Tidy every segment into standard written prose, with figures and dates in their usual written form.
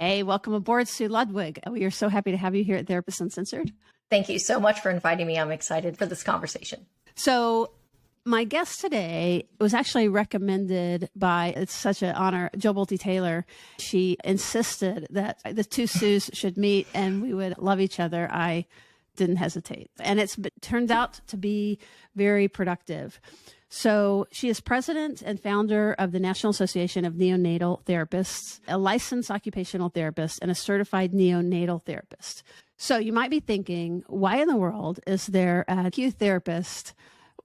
Hey, welcome aboard, Sue Ludwig. We are so happy to have you here at Therapists Uncensored. Thank you so much for inviting me. I'm excited for this conversation. So my guest today was actually recommended by, it's such an honor, Jill Bolte Taylor. She insisted that the two Sues should meet and we would love each other. I didn't hesitate. And it's turned out to be very productive. So she is president and founder of the National Association of Neonatal Therapists, a licensed occupational therapist, and a certified neonatal therapist. So you might be thinking, why in the world is there a NICU therapist?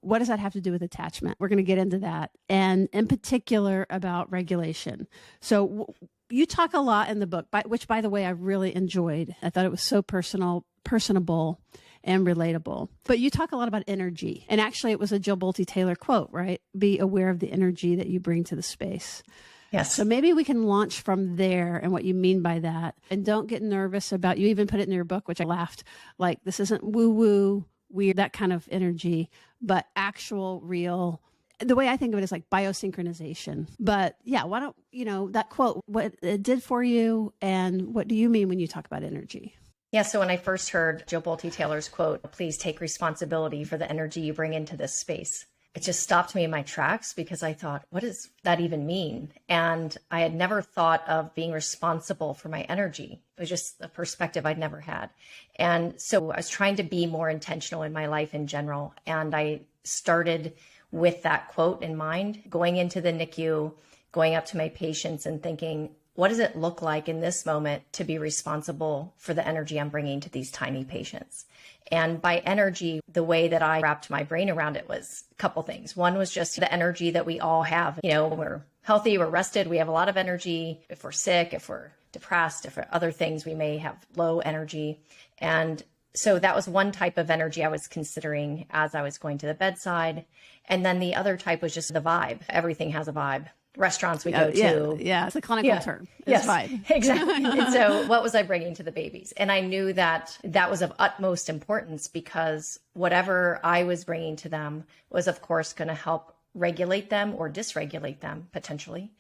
What does that have to do with attachment? We're going to get into that. And in particular about regulation. So you talk a lot in the book, which by the way, I really enjoyed. I thought it was so personable and relatable. But you talk a lot about energy. And actually, it was a Jill Bolte Taylor quote, right? Be aware of the energy that you bring to the space. Yes. So maybe we can launch from there and what you mean by that. And don't get nervous about, you even put it in your book, which I laughed, like this isn't woo-woo, weird, that kind of energy, but actual, real. The way I think of it is like biosynchronization. But yeah, why don't, that quote, what it did for you and what do you mean when you talk about energy? Yeah, so when I first heard Jill Bolte Taylor's quote, please take responsibility for the energy you bring into this space, it just stopped me in my tracks because I thought, what does that even mean? And I had never thought of being responsible for my energy. It was just a perspective I'd never had. And so I was trying to be more intentional in my life in general. And I started with that quote in mind, going into the NICU, going up to my patients and thinking, what does it look like in this moment to be responsible for the energy I'm bringing to these tiny patients? And by energy, the way that I wrapped my brain around it was a couple things. One was just the energy that we all have. When we're healthy, we're rested, we have a lot of energy. If we're sick, if we're depressed, if we're other things, we may have low energy. And so that was one type of energy I was considering as I was going to the bedside. And then the other type was just the vibe. Everything has a vibe. Restaurants we go to. Yeah, it's a clinical term. It's yes, vibe. Exactly. And so what was I bringing to the babies? And I knew that that was of utmost importance because whatever I was bringing to them was, of course, going to help regulate them or dysregulate them potentially.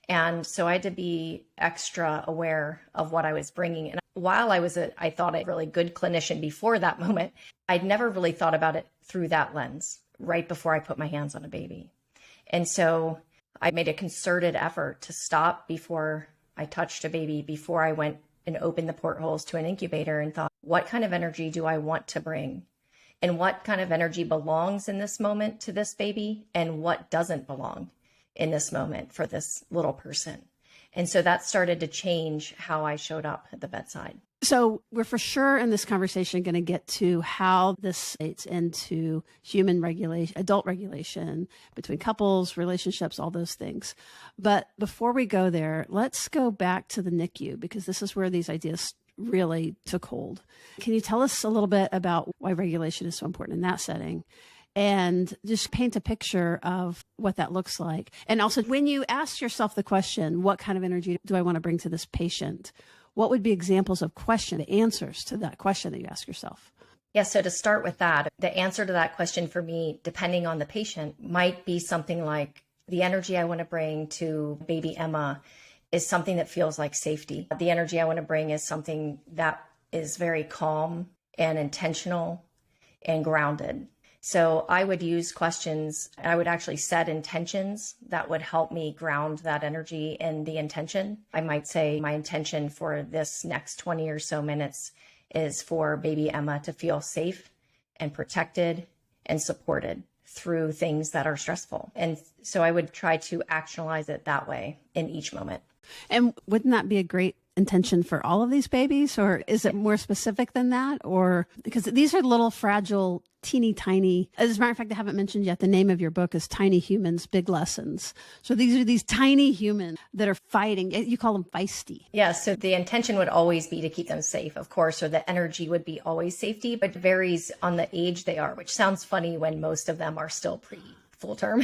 And so I had to be extra aware of what I was bringing. And while I thought a really good clinician before that moment, I'd never really thought about it through that lens right before I put my hands on a baby. And so I made a concerted effort to stop before I touched a baby, before I went and opened the portholes to an incubator and thought, what kind of energy do I want to bring? And what kind of energy belongs in this moment to this baby? And what doesn't belong in this moment for this little person? And so that started to change how I showed up at the bedside. So we're for sure in this conversation going to get to how this relates into human regulation, adult regulation between couples, relationships, all those things. But before we go there, let's go back to the NICU because this is where these ideas really took hold. Can you tell us a little bit about why regulation is so important in that setting? And just paint a picture of what that looks like. And also, when you ask yourself the question, what kind of energy do I want to bring to this patient? What would be examples of the answers to that question that you ask yourself? Yeah, so to start with that, the answer to that question for me, depending on the patient, might be something like the energy I want to bring to baby Emma is something that feels like safety. The energy I want to bring is something that is very calm and intentional and grounded. So I would use questions, I would actually set intentions that would help me ground that energy in the intention. I might say my intention for this next 20 or so minutes is for baby Emma to feel safe and protected and supported through things that are stressful. And so I would try to actionalize it that way in each moment. And wouldn't that be a great intention for all of these babies? Or is it more specific than that? Or because these are little fragile, teeny tiny, as a matter of fact, I haven't mentioned yet, the name of your book is Tiny Humans, Big Lessons. So these are these tiny humans that are fighting. You call them feisty. Yeah. So the intention would always be to keep them safe, of course, or the energy would be always safety, but varies on the age they are, which sounds funny when most of them are still full term.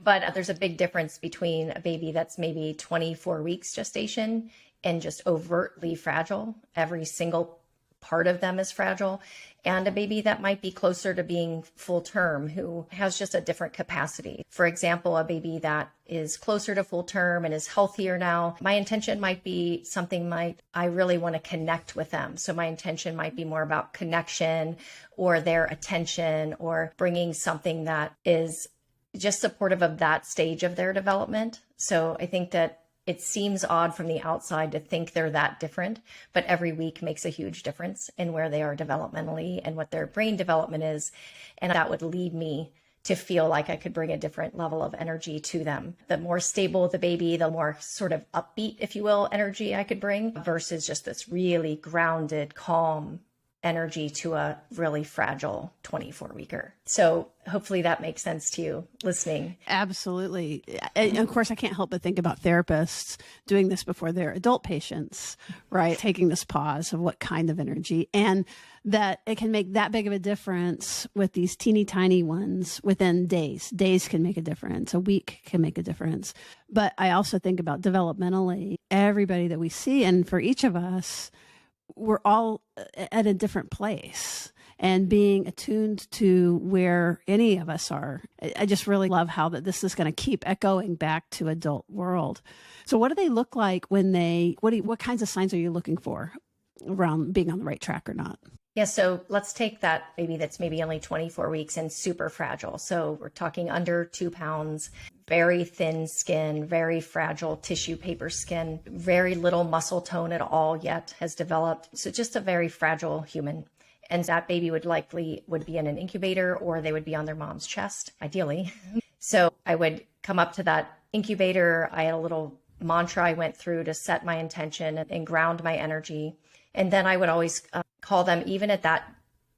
But there's a big difference between a baby that's maybe 24 weeks gestation and just overtly fragile every single part of them is fragile, and a baby that might be closer to being full term who has just a different capacity. For example, a baby that is closer to full term and is healthier now, my intention might be something I really want to connect with them. So my intention might be more about connection or their attention or bringing something that is just supportive of that stage of their development. So I think that it seems odd from the outside to think they're that different, but every week makes a huge difference in where they are developmentally and what their brain development is. And that would lead me to feel like I could bring a different level of energy to them. The more stable the baby, the more sort of upbeat, if you will, energy I could bring versus just this really grounded, calm energy to a really fragile 24-weeker. So hopefully that makes sense to you listening. Absolutely. And of course, I can't help but think about therapists doing this before their adult patients, right? Taking this pause of what kind of energy, and that it can make that big of a difference with these teeny tiny ones within days. Days can make a difference. A week can make a difference. But I also think about developmentally, everybody that we see, and for each of us, we're all at a different place, and being attuned to where any of us are. I just really love how that this is going to keep echoing back to adult world. So what do they look like when what kinds of signs are you looking for around being on the right track or not? Yeah, so let's take that baby that's maybe only 24 weeks and super fragile. So we're talking under 2 pounds, very thin skin, very fragile tissue paper skin, very little muscle tone at all yet has developed. So just a very fragile human. And that baby would be in an incubator, or they would be on their mom's chest, ideally. So I would come up to that incubator. I had a little mantra I went through to set my intention and ground my energy. And then I would always call them, even at that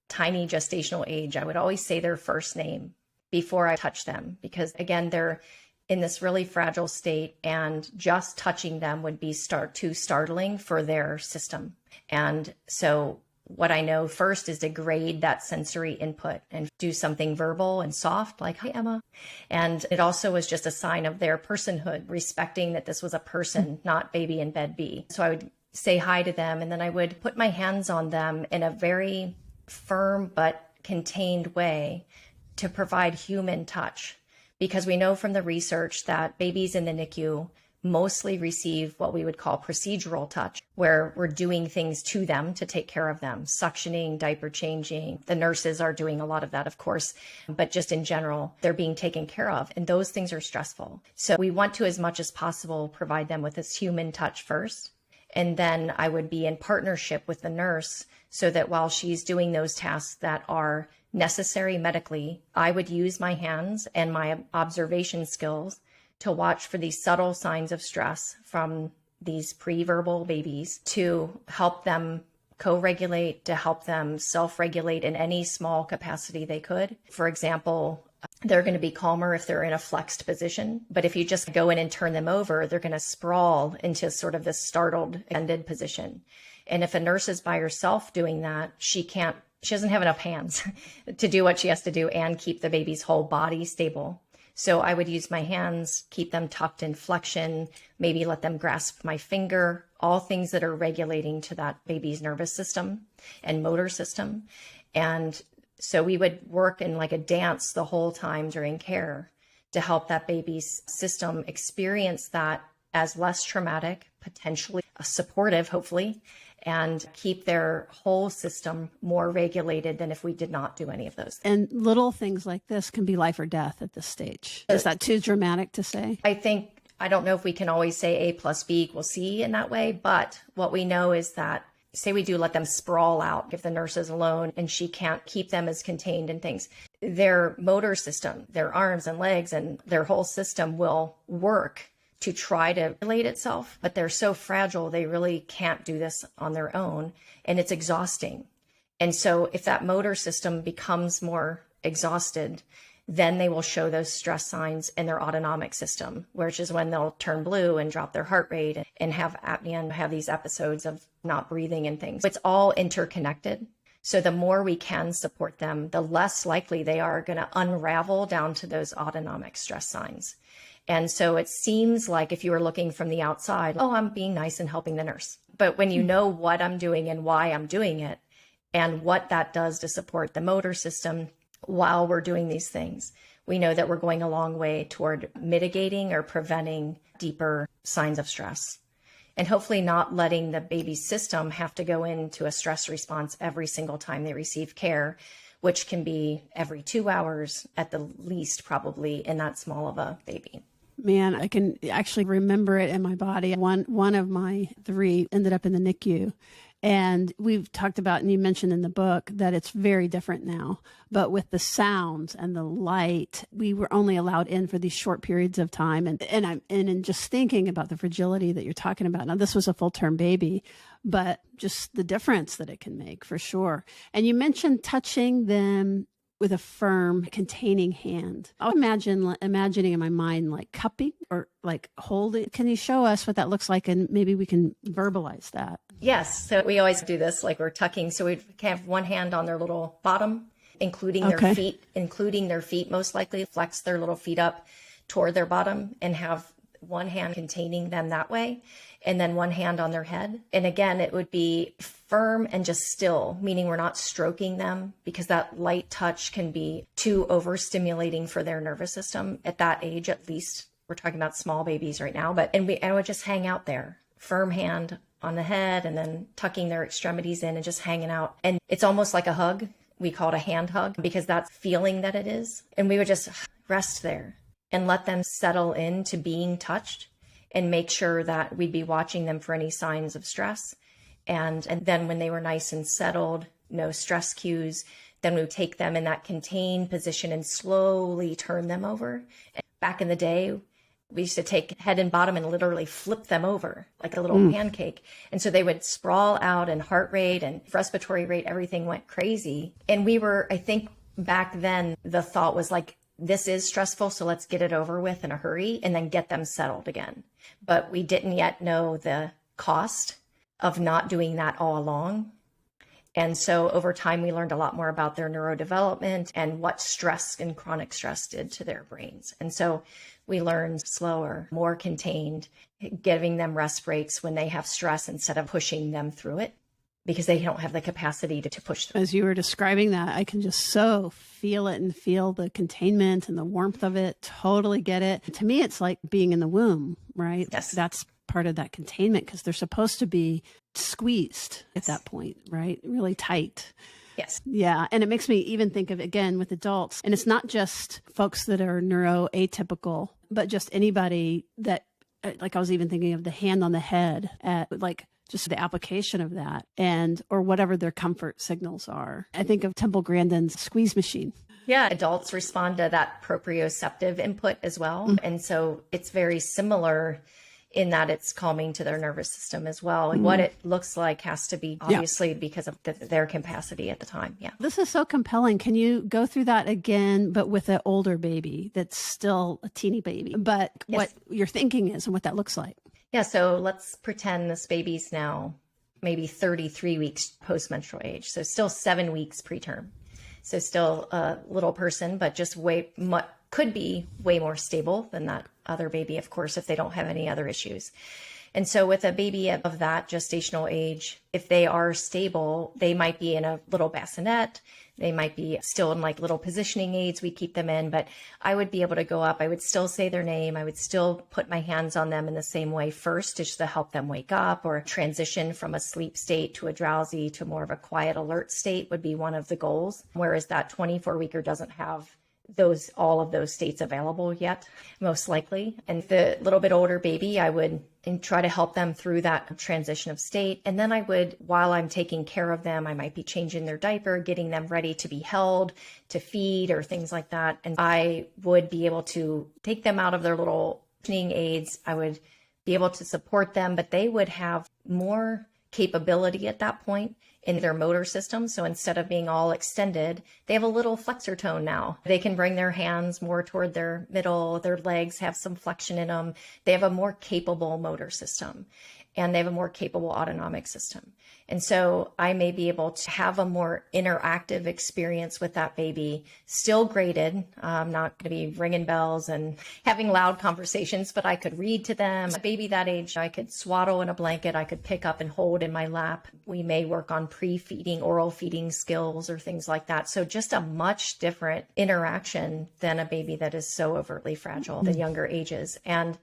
tiny gestational age, I would always say their first name before I touch them, because again, they're in this really fragile state, and just touching them would be too startling for their system. And so what I know first is to grade that sensory input and do something verbal and soft, like, "Hi, Emma." And it also was just a sign of their personhood, respecting that this was a person, not baby in bed B. So I would say hi to them, and then I would put my hands on them in a very firm but contained way to provide human touch, because we know from the research that babies in the NICU mostly receive what we would call procedural touch, where we're doing things to them to take care of them, suctioning, diaper changing. The nurses are doing a lot of that, of course, but just in general, they're being taken care of. And those things are stressful. So we want to, as much as possible, provide them with this human touch first. And then I would be in partnership with the nurse so that while she's doing those tasks that are necessary medically, I would use my hands and my observation skills to watch for these subtle signs of stress from these pre-verbal babies, to help them co-regulate, to help them self-regulate in any small capacity they could. For example, they're going to be calmer if they're in a flexed position, but if you just go in and turn them over, they're going to sprawl into sort of this startled, ended position. And if a nurse is by herself doing that, she doesn't have enough hands to do what she has to do and keep the baby's whole body stable. So I would use my hands, keep them tucked in flexion, maybe let them grasp my finger, all things that are regulating to that baby's nervous system and motor system. And so we would work in like a dance the whole time during care to help that baby's system experience that as less traumatic, potentially supportive, hopefully, and keep their whole system more regulated than if we did not do any of those things. And little things like this can be life or death at this stage. Is that too dramatic to say? I don't know if we can always say A plus B equals C in that way, but what we know is that, say we do let them sprawl out if the nurse is alone and she can't keep them as contained and things, their motor system, their arms and legs and their whole system will work to try to regulate itself, but they're so fragile, they really can't do this on their own, and it's exhausting. And so if that motor system becomes more exhausted, then they will show those stress signs in their autonomic system, which is when they'll turn blue and drop their heart rate and have apnea and have these episodes of not breathing and things. It's all interconnected. So the more we can support them, the less likely they are going to unravel down to those autonomic stress signs. And so it seems like if you were looking from the outside, oh, I'm being nice and helping the nurse. But when you know what I'm doing and why I'm doing it, and what that does to support the motor system while we're doing these things. We know that we're going a long way toward mitigating or preventing deeper signs of stress, and hopefully not letting the baby's system have to go into a stress response every single time they receive care, which can be every 2 hours at the least, probably in that small of a baby. Man, I can actually remember it in my body. One of my 3 ended up in the NICU. And we've talked about, and you mentioned in the book, that it's very different now. But with the sounds and the light, we were only allowed in for these short periods of time. And in just thinking about the fragility that you're talking about. Now, this was a full-term baby, but just the difference that it can make for sure. And you mentioned touching them with a firm, containing hand. I'll imagining in my mind like cupping or like holding. Can you show us what that looks like, and maybe we can verbalize that? Yes. So we always do this like we're tucking. So we have one hand on their little bottom, including their feet, most likely flex their little feet up toward their bottom and have one hand containing them that way, and then one hand on their head. And again, it would be firm and just still, meaning we're not stroking them, because that light touch can be too overstimulating for their nervous system at that age. At least we're talking about small babies right now, and I would just hang out there, firm hand on the head, and then tucking their extremities in and just hanging out. And it's almost like a hug. We call it a hand hug because that's feeling that it is. And we would just rest there and let them settle into being touched, and make sure that we'd be watching them for any signs of stress. And then when they were nice and settled, no stress cues, then we would take them in that contained position and slowly turn them over. And back in the day, we used to take head and bottom and literally flip them over like a little pancake. And so they would sprawl out, and heart rate and respiratory rate, everything went crazy. And we were, I think back then, the thought was like, this is stressful, so let's get it over with in a hurry and then get them settled again. But we didn't yet know the cost of not doing that all along. And so over time, we learned a lot more about their neurodevelopment and what stress and chronic stress did to their brains. And so we learned slower, more contained, giving them rest breaks when they have stress instead of pushing them through it, because they don't have the capacity to push through. As you were describing that, I can just so feel it and feel the containment and the warmth of it. Totally get it. To me, it's like being in the womb, right? Yes. That's part of that containment, because they're supposed to be squeezed at that point, right? Really tight. Yes. Yeah. And it makes me even think of, again, with adults, and it's not just folks that are neuroatypical, but just anybody that, like I was even thinking of the hand on the head at like, just the application of that, and or whatever their comfort signals are. I think of Temple Grandin's squeeze machine. Yeah, adults respond to that proprioceptive input as well. And so it's very similar in that it's calming to their nervous system as well. And what it looks like has to be obviously because of their capacity at the time. Yeah. This is so compelling. Can you go through that again, but with an older baby that's still a teeny baby, but what your thinking is and what that looks like? Yeah, so let's pretend this baby's now maybe 33 weeks post-menstrual age. So still 7 weeks preterm. So still a little person, but just could be way more stable than that other baby, of course, if they don't have any other issues. And so with a baby of that gestational age, if they are stable, they might be in a little bassinet. They might be still in like little positioning aids we keep them in, but I would be able to go up. I would still say their name. I would still put my hands on them in the same way first, just to help them wake up or transition from a sleep state to a drowsy to more of a quiet alert state would be one of the goals. Whereas that 24-weeker doesn't have all of those states available yet, most likely. And the little bit older baby, I would try to help them through that transition of state. And then I would, while I'm taking care of them, I might be changing their diaper, getting them ready to be held, to feed, or things like that. And I would be able to take them out of their little listening aids. I would be able to support them, but they would have more capability at that point in their motor system. So instead of being all extended, they have a little flexor tone now. They can bring their hands more toward their middle, their legs have some flexion in them. They have a more capable motor system. and they have a more capable autonomic system. And so I may be able to have a more interactive experience with that baby, still graded. I'm not going to be ringing bells and having loud conversations, but I could read to them. A baby that age, I could swaddle in a blanket, I could pick up and hold in my lap. We may work on pre-feeding, oral feeding skills or things like that. So just a much different interaction than a baby that is so overtly fragile, the younger ages. And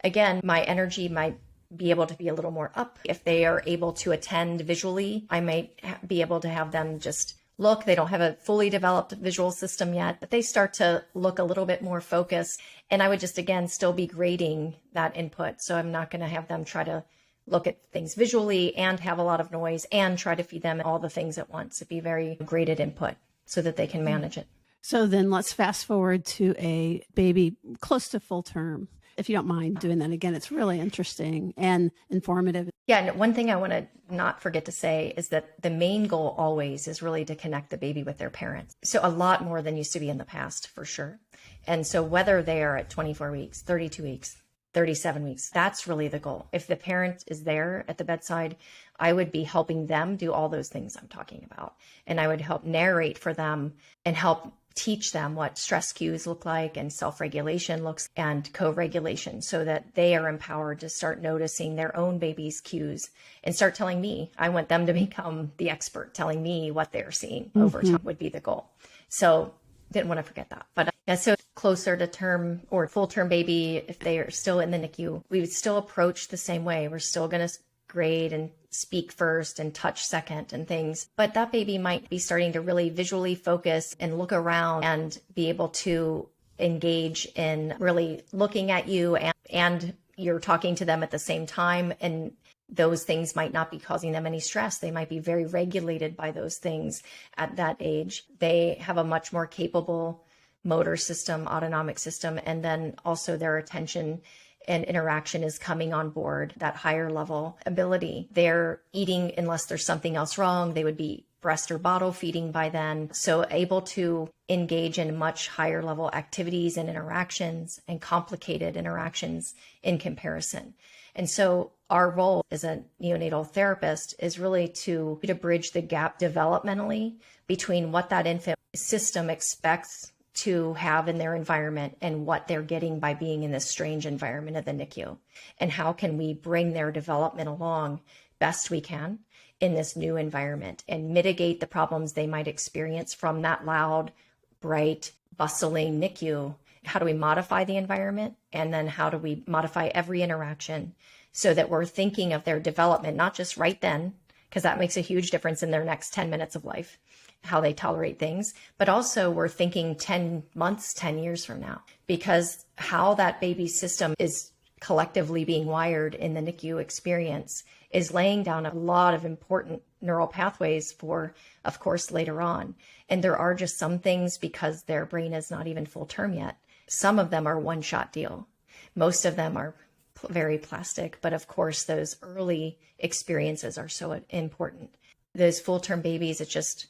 again, my energy might be able to be a little more up. If they are able to attend visually, I might be able to have them just look. They don't have a fully developed visual system yet, but they start to look a little bit more focused. And I would just, again, still be grading that input. So I'm not going to have them try to look at things visually and have a lot of noise and try to feed them all the things at once. It'd be very graded input so that they can manage it. So then let's fast forward to a baby close to full term. If you don't mind doing that again, it's really interesting and informative. Yeah, and one thing I want to not forget to say is that the main goal always is really to connect the baby with their parents. So a lot more than used to be in the past, for sure. And so whether they are at 24 weeks, 32 weeks, 37 weeks, that's really the goal. If the parent is there at the bedside, I would be helping them do all those things I'm talking about. And I would help narrate for them and help teach them what stress cues look like and self-regulation looks and co-regulation so that they are empowered to start noticing their own baby's cues and start telling me. I want them to become the expert, telling me what they're seeing over time would be the goal. So didn't want to forget that. But so closer to term or full term baby, if they are still in the NICU, we would still approach the same way. We're still going to grade and speak first and touch second and things. But that baby might be starting to really visually focus and look around and be able to engage in really looking at you and you're talking to them at the same time. And those things might not be causing them any stress. They might be very regulated by those things at that age. They have a much more capable motor system, autonomic system, and then also their attention and interaction is coming on board, that higher level ability. They're eating unless there's something else wrong. They would be breast or bottle feeding by then. So able to engage in much higher level activities and interactions and complicated interactions in comparison. And so our role as a neonatal therapist is really to bridge the gap developmentally between what that infant system expects to have in their environment and what they're getting by being in this strange environment of the NICU. And how can we bring their development along best we can in this new environment and mitigate the problems they might experience from that loud, bright, bustling NICU? How do we modify the environment? And then how do we modify every interaction so that we're thinking of their development, not just right then, because that makes a huge difference in their next 10 minutes of life, how they tolerate things, but also we're thinking 10 months, 10 years from now, because how that baby's system is collectively being wired in the NICU experience is laying down a lot of important neural pathways for, of course, later on. And there are just some things because their brain is not even full term yet. Some of them are one-shot deal. Most of them are very plastic, but of course, those early experiences are so important. Those full-term babies, it's just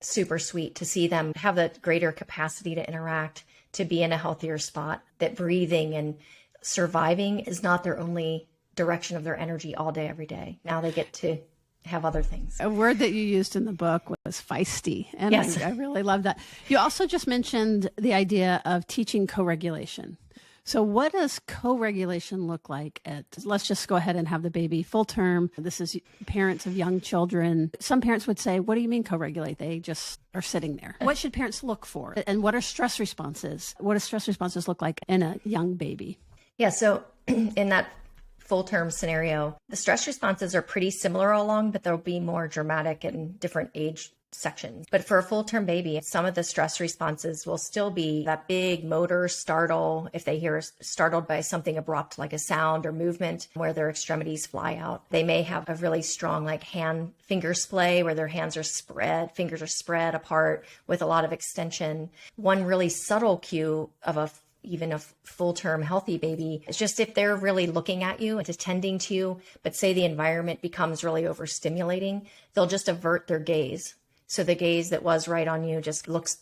super sweet to see them have the greater capacity to interact, to be in a healthier spot, that breathing and surviving is not their only direction of their energy all day, every day. Now they get to have other things. A word that you used in the book was feisty. And yes. I really love that. You also just mentioned the idea of teaching co-regulation. So what does co-regulation look like let's just go ahead and have the baby full term. This is parents of young children. Some parents would say, what do you mean co-regulate? They just are sitting there. What should parents look for? And what are stress responses? What do stress responses look like in a young baby? Yeah, so in that full-term scenario, the stress responses are pretty similar along, but they'll be more dramatic in different age sections. But for a full-term baby, some of the stress responses will still be that big motor startle, if they hear startled by something abrupt like a sound or movement where their extremities fly out. They may have a really strong like hand finger splay where their fingers are spread apart with a lot of extension. One really subtle cue of even a full-term healthy baby is just if they're really looking at you and attending to you, but say the environment becomes really overstimulating, they'll just avert their gaze. So the gaze that was right on you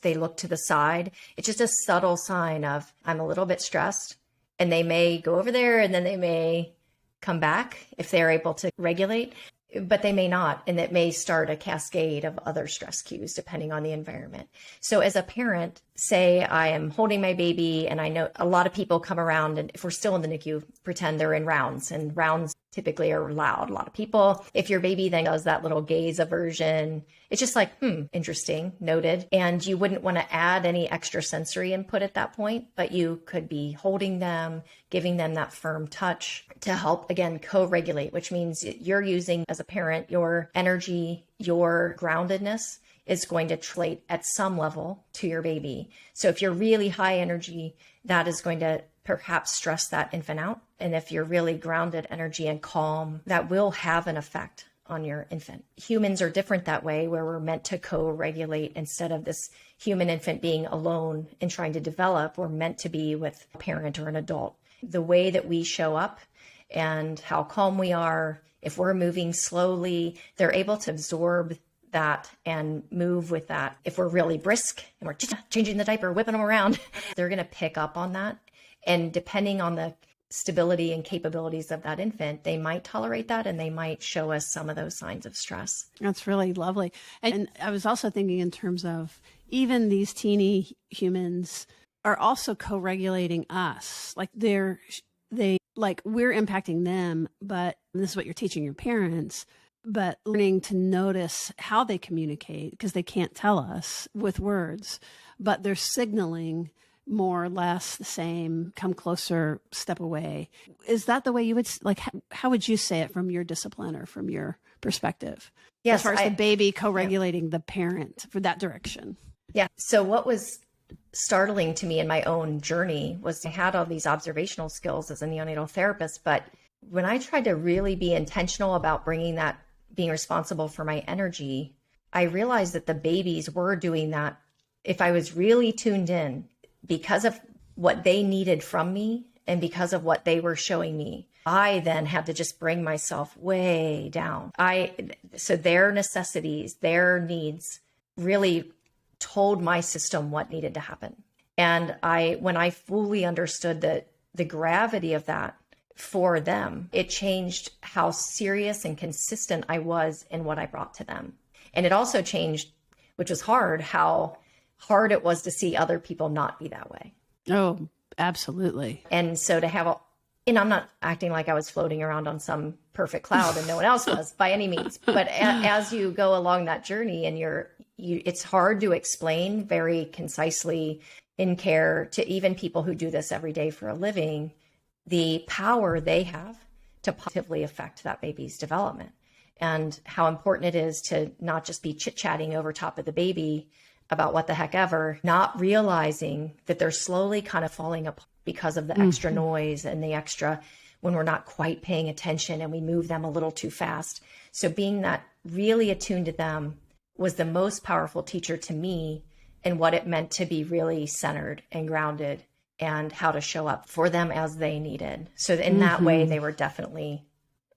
they look to the side. It's just a subtle sign of, I'm a little bit stressed, and they may go over there and then they may come back if they're able to regulate, but they may not. And it may start a cascade of other stress cues depending on the environment. So as a parent, say I am holding my baby and I know a lot of people come around, and if we're still in the NICU, pretend they're in rounds, and rounds typically are loud. A lot of people, if your baby then does that little gaze aversion, it's just like, interesting, noted. And you wouldn't want to add any extra sensory input at that point, but you could be holding them, giving them that firm touch to help, again, co-regulate, which means you're using, as a parent, your energy, your groundedness is going to translate at some level to your baby. So if you're really high energy, that is going to perhaps stress that infant out. And if you're really grounded energy and calm, that will have an effect on your infant. Humans are different that way, where we're meant to co-regulate instead of this human infant being alone and trying to develop. We're meant to be with a parent or an adult. The way that we show up and how calm we are, if we're moving slowly, they're able to absorb that and move with that. If we're really brisk and we're just changing the diaper, whipping them around, they're going to pick up on that. And depending on the stability and capabilities of that infant, they might tolerate that, and they might show us some of those signs of stress. That's really lovely. And I was also thinking in terms of even these teeny humans are also co-regulating us. Like we're impacting them, but this is what you're teaching your parents, but learning to notice how they communicate, because they can't tell us with words, but they're signaling more or less the same, come closer, step away. Is that the way you would, like, how would you say it from your discipline or from your perspective? Yes, as far as the baby co-regulating the parent for that direction. Yeah. So what was startling to me in my own journey was I had all these observational skills as a neonatal therapist, but when I tried to really be intentional about being responsible for my energy, I realized that the babies were doing that. If I was really tuned in, because of what they needed from me and because of what they were showing me, I then had to just bring myself way down. So their necessities, their needs really told my system what needed to happen. And when I fully understood the gravity of that for them, it changed how serious and consistent I was in what I brought to them. And it also changed, which was hard, how hard it was to see other people not be that way. Oh, absolutely. And so to have I'm not acting like I was floating around on some perfect cloud and no one else was by any means, but as you go along that journey and it's hard to explain very concisely in care to even people who do this every day for a living, the power they have to positively affect that baby's development, and how important it is to not just be chit-chatting over top of the baby about what the heck ever, not realizing that they're slowly kind of falling apart because of the extra noise and the extra, when we're not quite paying attention and we move them a little too fast. So being that really attuned to them was the most powerful teacher to me, and what it meant to be really centered and grounded and how to show up for them as they needed. So in that way, they were definitely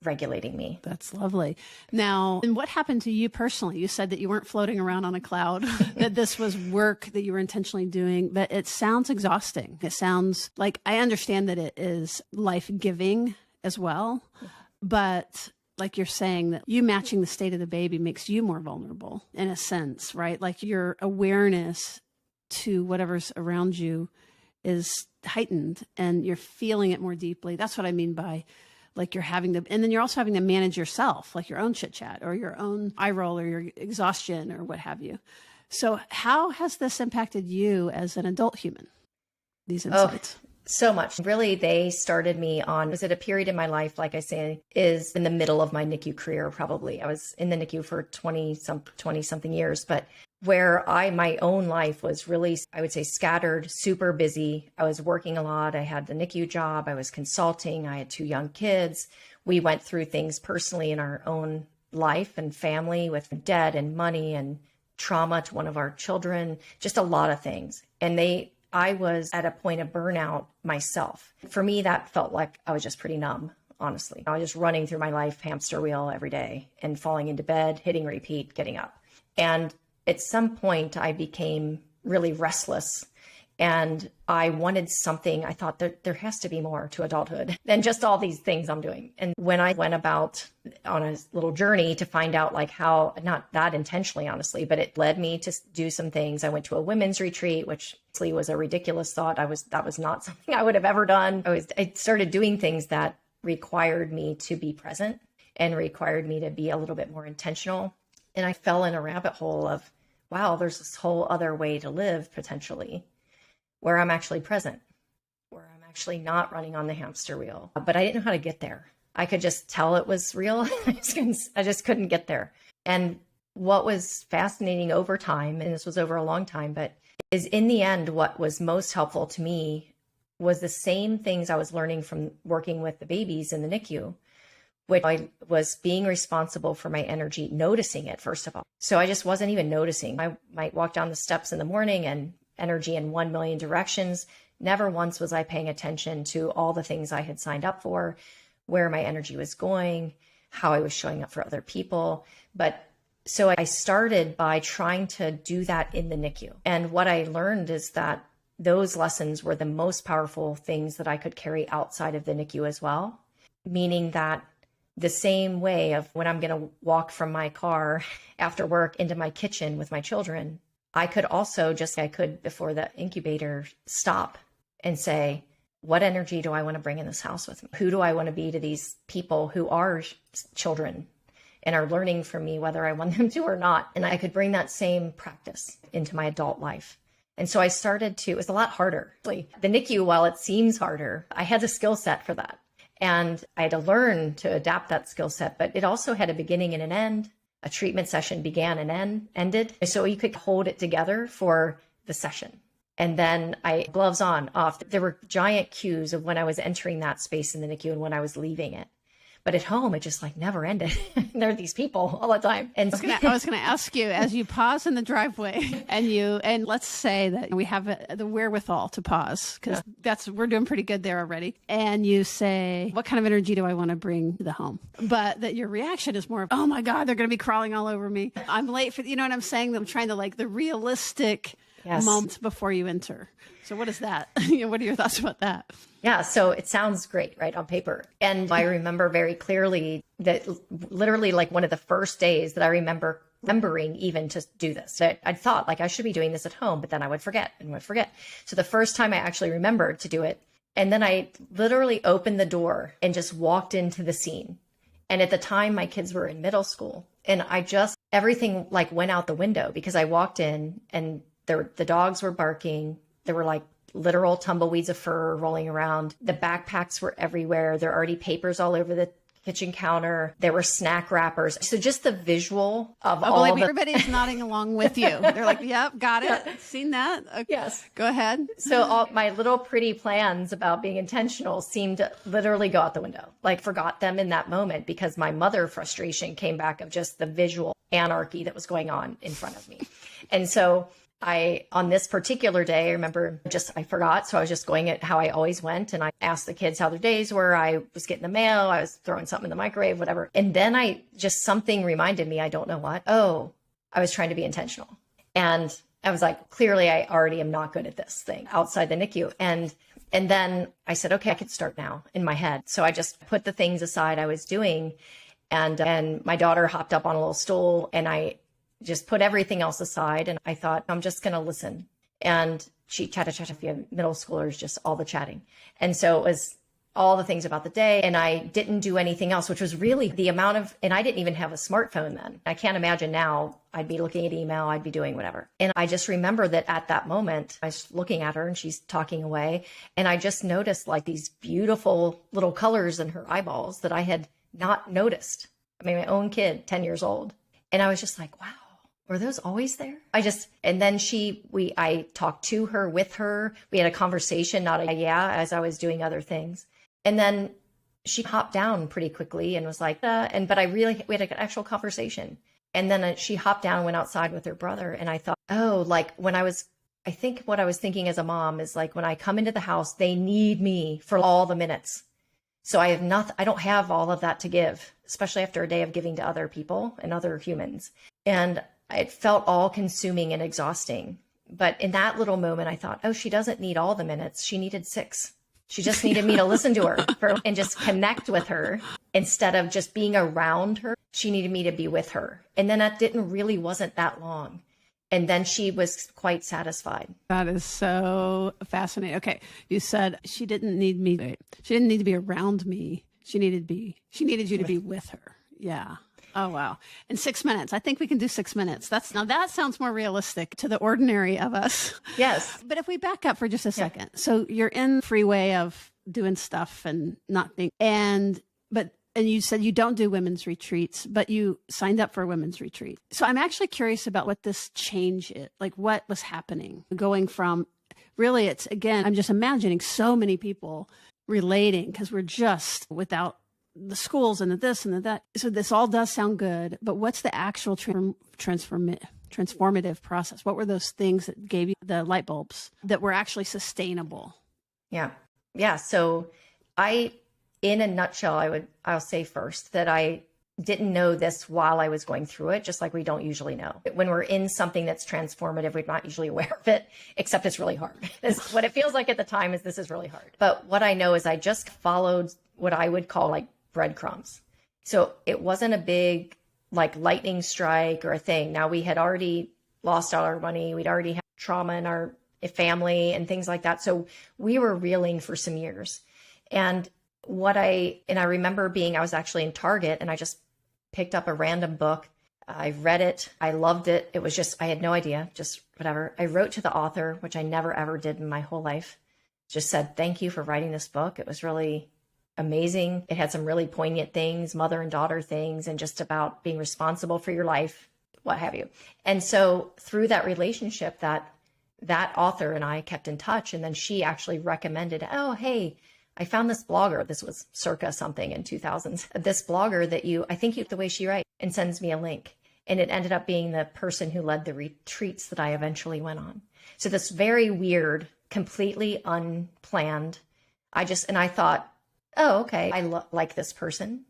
regulating me. That's lovely. Now, and what happened to you personally? You said that you weren't floating around on a cloud, that this was work that you were intentionally doing, but it sounds exhausting. It sounds like, I understand that it is life-giving as well, but like you're saying, that you matching the state of the baby makes you more vulnerable in a sense, right? Like your awareness to whatever's around you is heightened and you're feeling it more deeply. That's what I mean by, like, you're having to, and then you're also having to manage yourself, like your own chit chat or your own eye roll or your exhaustion or what have you. So how has this impacted you as an adult human, these insights? So much. Really, they started me on, was it a period in my life, like I say, is in the middle of my NICU career, probably. I was in the NICU for 20 something years, but where my own life was really, I would say, scattered, super busy. I was working a lot. I had the NICU job. I was consulting. I had 2 young kids. We went through things personally in our own life and family with debt and money and trauma to one of our children, just a lot of things. And I was at a point of burnout myself. For me, that felt like I was just pretty numb, honestly. I was just running through my life hamster wheel every day and falling into bed, hitting repeat, getting up. And at some point, I became really restless And I wanted something. I thought that there has to be more to adulthood than just all these things I'm doing. And when I went about on a little journey to find out like how, not that intentionally, honestly, but it led me to do some things. I went to a women's retreat, which was a ridiculous thought. That was not something I would have ever done. I started doing things that required me to be present and required me to be a little bit more intentional. And I fell in a rabbit hole of, wow, there's this whole other way to live potentially, where I'm actually present, where I'm actually not running on the hamster wheel. But I didn't know how to get there. I could just tell it was real. I just couldn't get there. And what was fascinating over time, and this was over a long time, but is in the end, what was most helpful to me was the same things I was learning from working with the babies in the NICU, which I was being responsible for my energy, noticing it, first of all. So I just wasn't even noticing. I might walk down the steps in the morning and energy in 1 million directions. Never once was I paying attention to all the things I had signed up for, where my energy was going, how I was showing up for other people. But so I started by trying to do that in the NICU. And what I learned is that those lessons were the most powerful things that I could carry outside of the NICU as well. Meaning that the same way of when I'm going to walk from my car after work into my kitchen with my children, I could also before the incubator, stop and say, what energy do I want to bring in this house with me? Who do I want to be to these people who are children and are learning from me, whether I want them to or not? And I could bring that same practice into my adult life. And so I started to, it was a lot harder. The NICU, while it seems harder, I had the skill set for that. And I had to learn to adapt that skill set, but it also had a beginning and an end. A treatment session began and ended. So you could hold it together for the session. And then gloves on, off. There were giant cues of when I was entering that space in the NICU and when I was leaving it. But at home, it just like never ended. There are these people all the time. And I was going to ask you, as you pause in the driveway and let's say that we have the wherewithal to pause, because we're doing pretty good there already. And you say, what kind of energy do I want to bring to the home? But that your reaction is more of, oh my God, they're going to be crawling all over me. I'm late for, you know what I'm saying? I'm trying to like the realistic moment before you enter. So what is that? What are your thoughts about that? Yeah, so it sounds great, right, on paper. And I remember very clearly that literally like one of the first days that I remembering even to do this. That I thought like I should be doing this at home, but then I would forget. So the first time I actually remembered to do it, and then I literally opened the door and just walked into the scene. And at the time my kids were in middle school, and everything like went out the window because I walked in and the dogs were barking. There were like literal tumbleweeds of fur rolling around. The backpacks were everywhere. There were already papers all over the kitchen counter. There were snack wrappers. So just the visual of all of everybody's nodding along with you. They're like, yep, got it. Seen that? Okay. Yes. Go ahead. So all my little pretty plans about being intentional seemed to literally go out the window. Like forgot them in that moment because my mother frustration came back of just the visual anarchy that was going on in front of me. And so on this particular day, I remember I forgot. So I was just going at how I always went. And I asked the kids how their days were. I was getting the mail. I was throwing something in the microwave, whatever. And then something reminded me, I don't know what. Oh, I was trying to be intentional. And I was like, clearly I already am not good at this thing outside the NICU. And then I said, okay, I could start now in my head. So I just put the things aside I was doing. And my daughter hopped up on a little stool and I just put everything else aside. And I thought, I'm just going to listen. And she chatted, if you have middle schoolers, just all the chatting. And so it was all the things about the day. And I didn't do anything else, which was really the amount of, and I didn't even have a smartphone then. I can't imagine now I'd be looking at email, I'd be doing whatever. And I just remember that at that moment, I was looking at her and she's talking away. And I just noticed like these beautiful little colors in her eyeballs that I had not noticed. I mean, my own kid, 10 years old. And I was just like, wow. Were those always there? And then I talked to her, with her. We had a conversation, not a yeah, as I was doing other things. And then she hopped down pretty quickly and was like, we had an actual conversation. And then she hopped down, went outside with her brother. And I thought, I think what I was thinking as a mom is like, when I come into the house, they need me for all the minutes. So I don't have all of that to give, especially after a day of giving to other people and other humans. And it felt all consuming and exhausting. But in that little moment, I thought, oh, she doesn't need all the minutes. She needed 6. She just needed me to listen to her and just connect with her instead of just being around her. She needed me to be with her. And then that wasn't that long. And then she was quite satisfied. That is so fascinating. Okay. You said she didn't need me. She didn't need to be around me. She needed you to be with her. Yeah. Oh, wow. In 6 minutes. I think we can do 6 minutes. Now that sounds more realistic to the ordinary of us. Yes. But if we back up for just a second. So you're in freeway of doing stuff and not think, and you said you don't do women's retreats, but you signed up for a women's retreat. So I'm actually curious about what this change is, like what was happening going from really I'm just imagining so many people relating because we're just without the schools and the this and the that. So this all does sound good, but what's the actual transformative process? What were those things that gave you the light bulbs that were actually sustainable? Yeah. Yeah. So in a nutshell, I'll say first that I didn't know this while I was going through it, just like we don't usually know. When we're in something that's transformative, we're not usually aware of it, except it's really hard. What it feels like at the time is this is really hard. But what I know is I just followed what I would call like breadcrumbs. So it wasn't a big like lightning strike or a thing. Now we had already lost all our money. We'd already had trauma in our family and things like that. So we were reeling for some years. And I remember I was actually in Target and I just picked up a random book. I read it. I loved it. It was just, I had no idea, just whatever. I wrote to the author, which I never ever did in my whole life. Just said, thank you for writing this book. It was really amazing. It had some really poignant things, mother and daughter things, and just about being responsible for your life, what have you. And so through that relationship, that author and I kept in touch. And then she actually recommended, oh, hey, I found this blogger. This was circa something in 2000s. This blogger that I think you the way she writes, and sends me a link. And it ended up being the person who led the retreats that I eventually went on. So this very weird, completely unplanned. I thought, oh, okay, I like this person.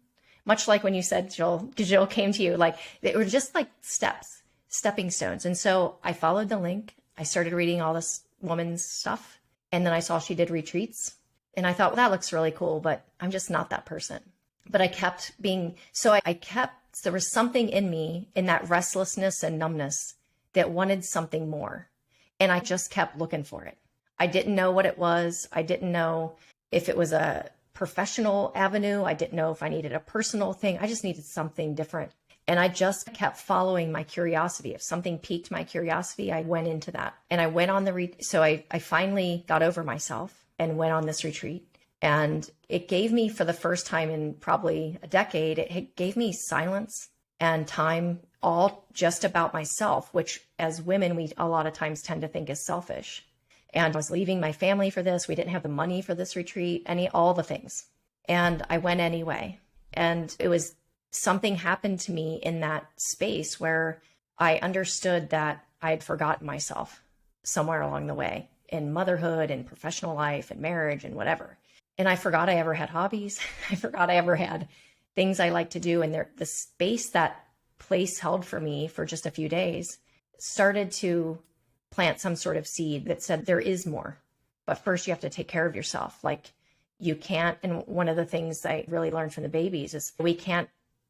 Much like when you said Jill came to you, like they were just like stepping stones. And so I followed the link. I started reading all this woman's stuff. And then I saw she did retreats. And I thought, well, that looks really cool, but I'm just not that person. But I kept there was something in me in that restlessness and numbness that wanted something more. And I just kept looking for it. I didn't know what it was. I didn't know if it was a professional avenue. I didn't know if I needed a personal thing. I just needed something different. And I just kept following my curiosity. If something piqued my curiosity, I went into that. And I went on so I finally got over myself and went on this retreat. And it gave me, for the first time in probably a decade, it gave me silence and time, all just about myself, which as women, we a lot of times tend to think is selfish. And I was leaving my family for this. We didn't have the money for this retreat, all the things. And I went anyway. And it was something happened to me in that space where I understood that I had forgotten myself somewhere along the way in motherhood and professional life and marriage and whatever. And I forgot I ever had hobbies. I forgot I ever had things I like to do. And the space that place held for me for just a few days started to plant some sort of seed that said there is more. But first you have to take care of yourself. Like you can't, and one of the things I really learned from the babies is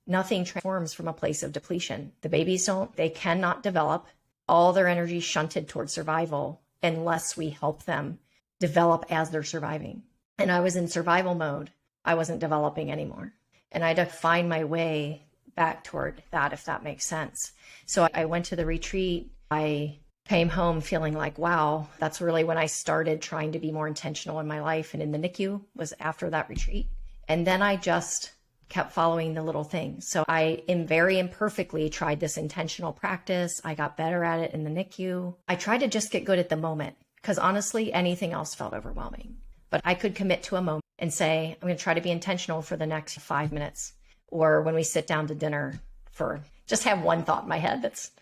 nothing transforms from a place of depletion. The babies they cannot develop, all their energy shunted towards survival unless we help them develop as they're surviving. And I was in survival mode. I wasn't developing anymore. And I had to find my way back toward that, if that makes sense. So I went to the retreat. I came home feeling like, wow, that's really when I started trying to be more intentional in my life. And in the NICU was after that retreat. And then I just kept following the little things. So I very imperfectly tried this intentional practice. I got better at it in the NICU. I tried to just get good at the moment because honestly, anything else felt overwhelming. But I could commit to a moment and say, I'm going to try to be intentional for the next 5 minutes. Or when we sit down to dinner just have one thought in my head that's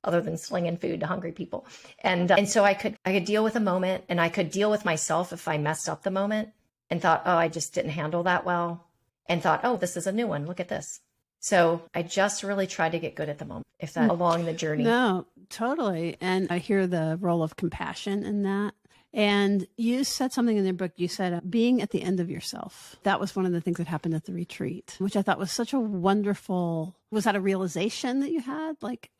other than slinging food to hungry people. And so I could deal with a moment, and I could deal with myself if I messed up the moment and thought, oh, I just didn't handle that well, and thought, oh, this is a new one. Look at this. So I just really tried to get good at the moment, if that along the journey. No, totally. And I hear the role of compassion in that. And you said something in your book. You said being at the end of yourself. That was one of the things that happened at the retreat, which I thought was such a wonderful. Was that a realization that you had? Like,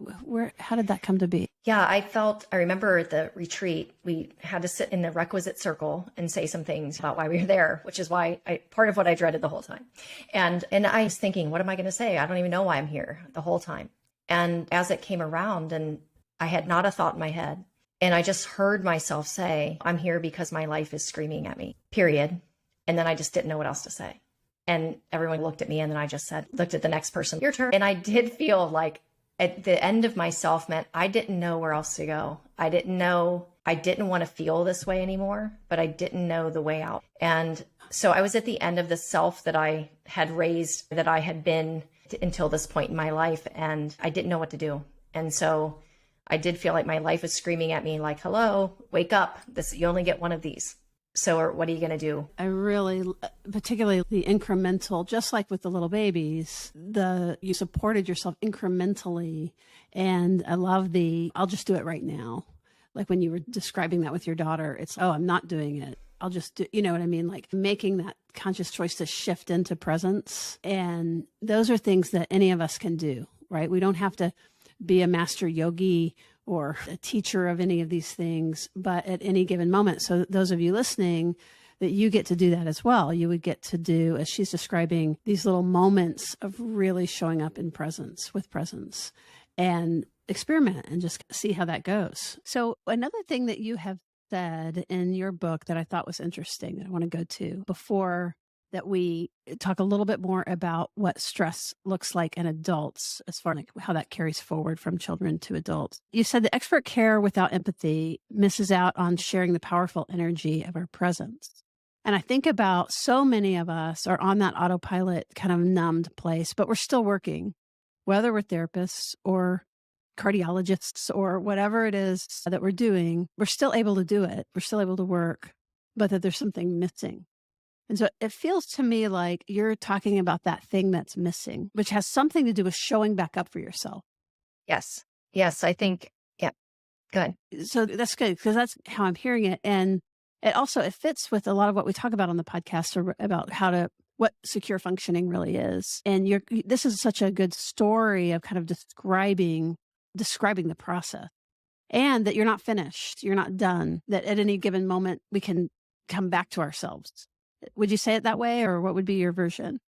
how did that come to be? Yeah, I remember at the retreat, we had to sit in the requisite circle and say some things about why we were there, which is why part of what I dreaded the whole time. And I was thinking, what am I going to say? I don't even know why I'm here the whole time. And as it came around, and I had not a thought in my head, and I just heard myself say, I'm here because my life is screaming at me, period. And then I just didn't know what else to say. And everyone looked at me, and then I just looked at the next person, your turn. And I did feel like at the end of myself meant I didn't know where else to go. I didn't want to feel this way anymore, but I didn't know the way out. And so I was at the end of the self that I had raised, that I had been until this point in my life, and I didn't know what to do. And so I did feel like my life was screaming at me like, hello, wake up. You only get one of these. So what are you going to do? I really, particularly the incremental, just like with the little babies, you supported yourself incrementally. And I love I'll just do it right now. Like when you were describing that with your daughter, it's, oh, I'm not doing it. I'll just do, you know what I mean? Like making that conscious choice to shift into presence. And those are things that any of us can do, right? We don't have to be a master yogi or a teacher of any of these things, but at any given moment. So those of you listening, that you get to do that as well. You would get to do, as she's describing, these little moments of really showing up in presence, with presence, and experiment and just see how that goes. So another thing that you have said in your book that I thought was interesting that I want to go to before that we talk a little bit more about what stress looks like in adults, as far as like how that carries forward from children to adults. You said that expert care without empathy misses out on sharing the powerful energy of our presence. And I think about so many of us are on that autopilot kind of numbed place, but we're still working, whether we're therapists or cardiologists or whatever it is that we're doing, we're still able to do it. We're still able to work, but that there's something missing. And so it feels to me like you're talking about that thing that's missing, which has something to do with showing back up for yourself. Yes. Yes. I think, yeah. Go ahead. So that's good because that's how I'm hearing it. And it fits with a lot of what we talk about on the podcast about what secure functioning really is. And this is such a good story of kind of describing the process, and that you're not finished. You're not done, that at any given moment we can come back to ourselves. Would you say it that way, or what would be your version?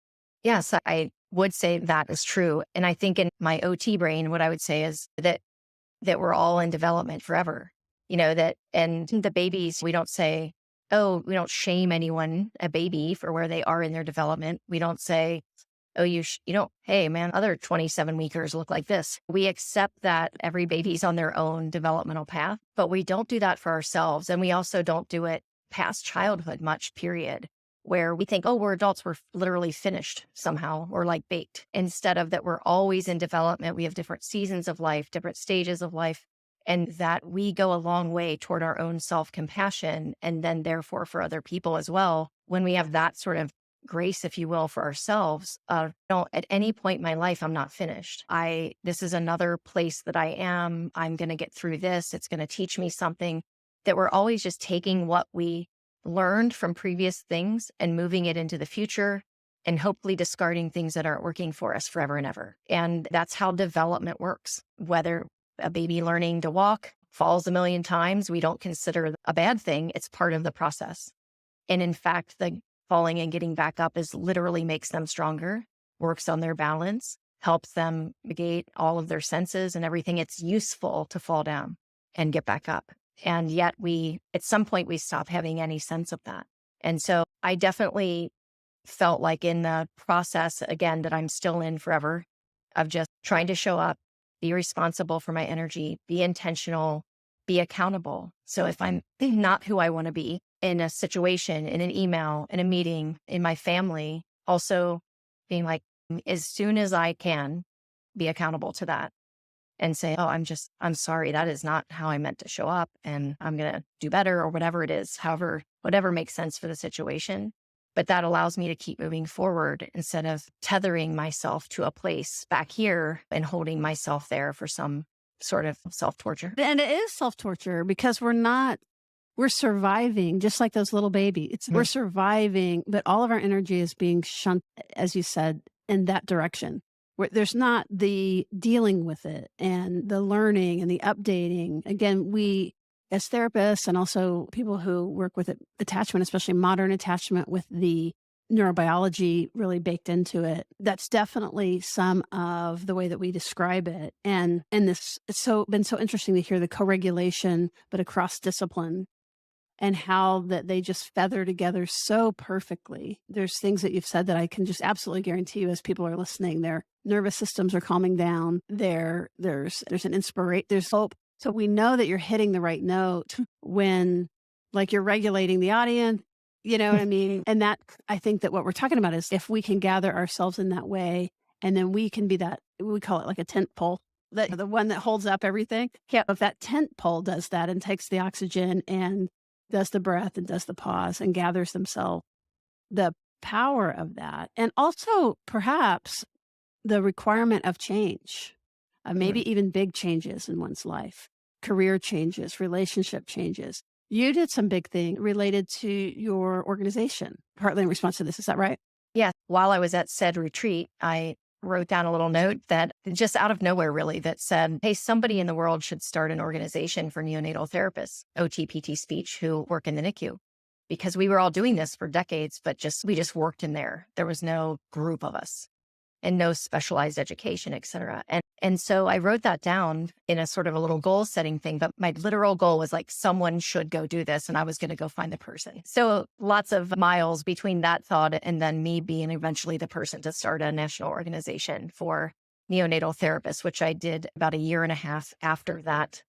Yes, I would say that is true. And I think in my OT brain, what I would say is that we're all in development forever, and the babies, we don't say, oh, we don't shame a baby for where they are in their development. We don't say, oh, hey man, other 27 weekers look like this. We accept that every baby's on their own developmental path, but we don't do that for ourselves. And we also don't do it past childhood much, period, where we think, oh, we're adults, we're literally finished somehow, or like baked, instead of that we're always in development. We have different seasons of life, different stages of life, and that we go a long way toward our own self-compassion, and then therefore for other people as well. When we have that sort of grace, if you will, for ourselves, at any point in my life, I'm not finished. This is another place that I am. I'm going to get through this. It's going to teach me something. That we're always just taking what we learned from previous things and moving it into the future, and hopefully discarding things that aren't working for us forever and ever. And that's how development works. Whether a baby learning to walk falls a million times, we don't consider a bad thing. It's part of the process. And in fact, the falling and getting back up literally makes them stronger, works on their balance, helps them negate all of their senses and everything. It's useful to fall down and get back up. And yet at some point, we stop having any sense of that. And so I definitely felt like in the process, again, that I'm still in forever, of just trying to show up, be responsible for my energy, be intentional, be accountable. So if I'm not who I want to be in a situation, in an email, in a meeting, in my family, also being like, as soon as I can, be accountable to that. And say, oh, I'm sorry, that is not how I meant to show up, and I'm going to do better, or whatever it is, whatever makes sense for the situation. But that allows me to keep moving forward instead of tethering myself to a place back here and holding myself there for some sort of self-torture. And it is self-torture because we're surviving just like those little babies. We're surviving, but all of our energy is being shunted, as you said, in that direction. Where there's not the dealing with it and the learning and the updating. Again, we as therapists and also people who work with attachment, especially modern attachment with the neurobiology really baked into it. That's definitely some of the way that we describe it. And this, it's been so interesting to hear the co-regulation, but across discipline and how that they just feather together so perfectly. There's things that you've said that I can just absolutely guarantee you as people are listening, their nervous systems are calming down. There's an inspiration, there's hope. So we know that you're hitting the right note when like you're regulating the audience, you know what I mean? And that, I think that what we're talking about is if we can gather ourselves in that way, and then we can be that, we call it like a tent pole, that the one that holds up everything. Yeah. If that tent pole does that and takes the oxygen and does the breath and does the pause and gathers themselves, the power of that. And also perhaps the requirement of change, maybe even big changes in one's life, career changes, relationship changes. You did some big thing related to your organization, partly in response to this. Is that right? Yeah. While I was at said retreat, I wrote down a little note that just out of nowhere, really, that said, hey, somebody in the world should start an organization for neonatal therapists, OT, PT, speech, who work in the NICU. Because we were all doing this for decades, but we just worked in there. There was no group of us and no specialized education, et cetera. And so I wrote that down in a sort of a little goal setting thing, but my literal goal was like, someone should go do this. And I was going to go find the person. So lots of miles between that thought and then me being eventually the person to start a national organization for neonatal therapists, which I did about a year and a half after that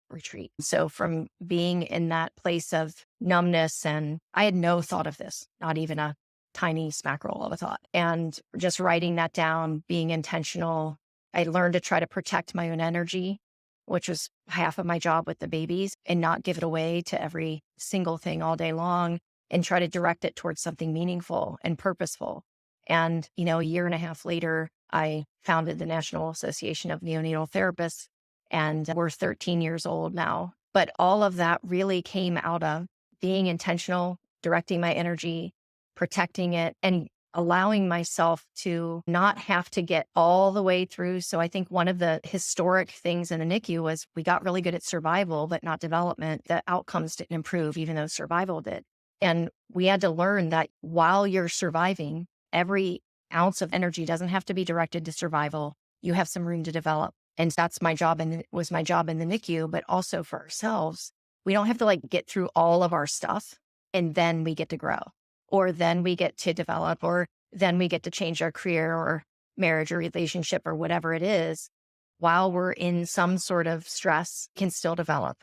retreat. So from being in that place of numbness, and I had no thought of this, not even a tiny smack roll of a thought. And just writing that down, being intentional, I learned to try to protect my own energy, which was half of my job with the babies, and not give it away to every single thing all day long, and try to direct it towards something meaningful and purposeful. And, a year and a half later, I founded the National Association of Neonatal Therapists, and we're 13 years old now. But all of that really came out of being intentional, directing my energy, protecting it, and allowing myself to not have to get all the way through. So I think one of the historic things in the NICU was we got really good at survival, but not development. The outcomes didn't improve, even though survival did. And we had to learn that while you're surviving, every ounce of energy doesn't have to be directed to survival. You have some room to develop. And that's my job, and was my job in the NICU, but also for ourselves. We don't have to get through all of our stuff and then we get to grow, or then we get to develop, or then we get to change our career or marriage or relationship or whatever it is. While we're in some sort of stress, can still develop.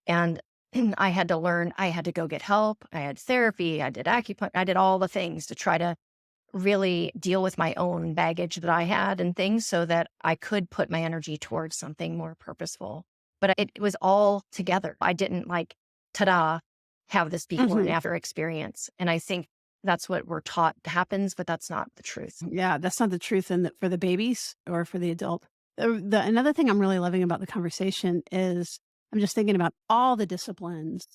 And I had to learn, I had to go get help. I had therapy, I did acupuncture, I did all the things to try to really deal with my own baggage that I had and things so that I could put my energy towards something more purposeful. But it was all together. I didn't ta-da, have this before and after experience. And I think that's what we're taught happens, but that's not the truth. Yeah, that's not the truth for the babies or for the adult. Another thing I'm really loving about the conversation is I'm just thinking about all the disciplines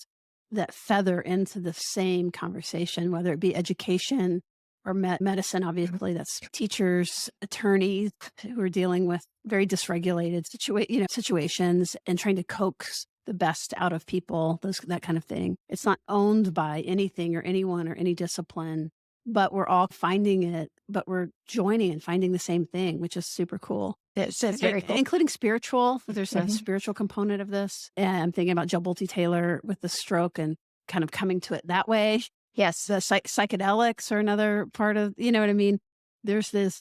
that feather into the same conversation, whether it be education or medicine. Obviously, that's teachers, attorneys who are dealing with very dysregulated situations and trying to coax the best out of people, that kind of thing. It's not owned by anything or anyone or any discipline, but we're all finding it, but we're joining and finding the same thing, which is super cool. It's very cool. Including spiritual. There's a spiritual component of this. And I'm thinking about Joe Bolte-Taylor with the stroke and kind of coming to it that way. Yes. The psychedelics are another part of, you know what I mean? There's this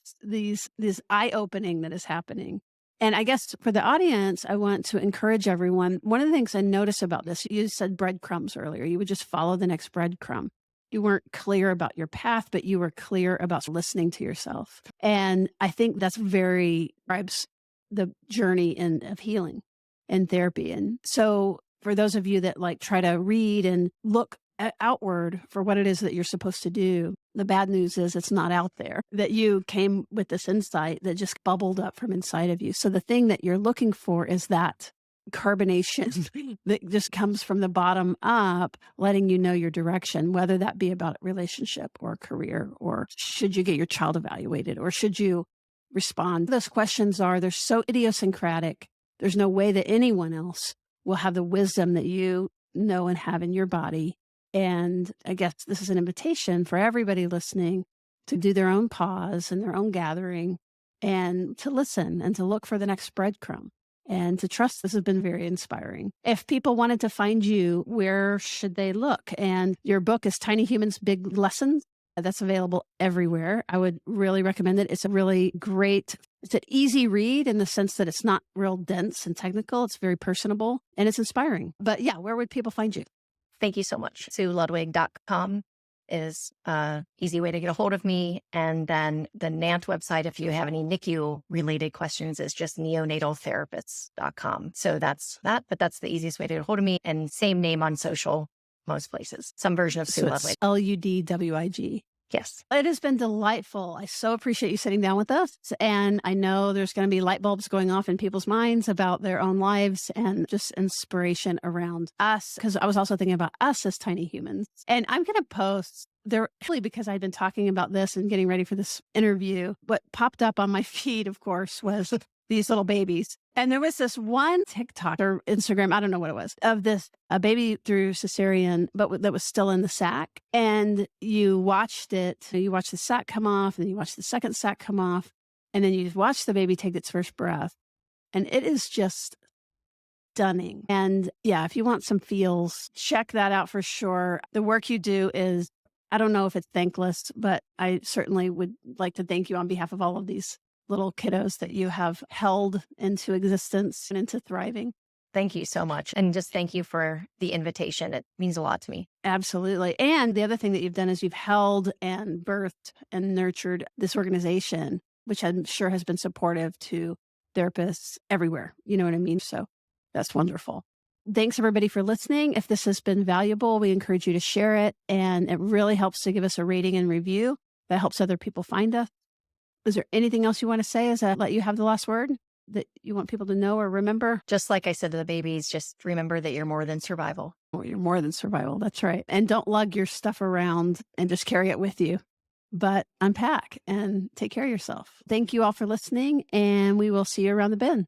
eye-opening that is happening. And I guess for the audience, I want to encourage everyone. One of the things I notice about this, you said breadcrumbs earlier. You would just follow the next breadcrumb. You weren't clear about your path, but you were clear about listening to yourself. And I think that's describes the journey of healing and therapy. And so for those of you that try to read and look outward for what it is that you're supposed to do. The bad news is it's not out there, that you came with this insight that just bubbled up from inside of you. So the thing that you're looking for is that carbonation that just comes from the bottom up, letting you know your direction, whether that be about relationship or career, or should you get your child evaluated, or should you respond. Those questions they're so idiosyncratic. There's no way that anyone else will have the wisdom that you know and have in your body. And I guess this is an invitation for everybody listening to do their own pause and their own gathering and to listen and to look for the next breadcrumb and to trust. This has been very inspiring. If people wanted to find you, where should they look? And your book is Tiny Humans, Big Lessons. That's available everywhere. I would really recommend it. It's a really great, it's an easy read in the sense that it's not real dense and technical. It's very personable and it's inspiring. But yeah, where would people find you? Thank you so much. SueLudwig.com is an easy way to get a hold of me. And then the NANT website, if you have any NICU related questions, is just neonataltherapists.com. So that's that, but that's the easiest way to get a hold of me. And same name on social, most places, some version of Sue Ludwig. Ludwig. Yes. It has been delightful. I so appreciate you sitting down with us. And I know there's going to be light bulbs going off in people's minds about their own lives and just inspiration around us. Because I was also thinking about us as tiny humans. And I'm going to post there, actually, because I'd been talking about this and getting ready for this interview. What popped up on my feed, of course, was these little babies. And there was this one TikTok or Instagram, I don't know what it was, of a baby through cesarean, but that was still in the sac. And you watched the sac come off, and then you watched the second sac come off, and then you watch the baby take its first breath. And it is just stunning. And yeah, if you want some feels, check that out for sure. The work you do is, I don't know if it's thankless, but I certainly would like to thank you on behalf of all of these little kiddos that you have held into existence and into thriving. Thank you so much. And just thank you for the invitation. It means a lot to me. Absolutely. And the other thing that you've done is you've held and birthed and nurtured this organization, which I'm sure has been supportive to therapists everywhere. You know what I mean? So that's wonderful. Thanks everybody for listening. If this has been valuable, we encourage you to share it. And it really helps to give us a rating and review. That helps other people find us. Is there anything else you want to say as I let you have the last word that you want people to know or remember? Just like I said to the babies, just remember that you're more than survival. Oh, you're more than survival. That's right. And don't lug your stuff around and just carry it with you, but unpack and take care of yourself. Thank you all for listening, and we will see you around the bend.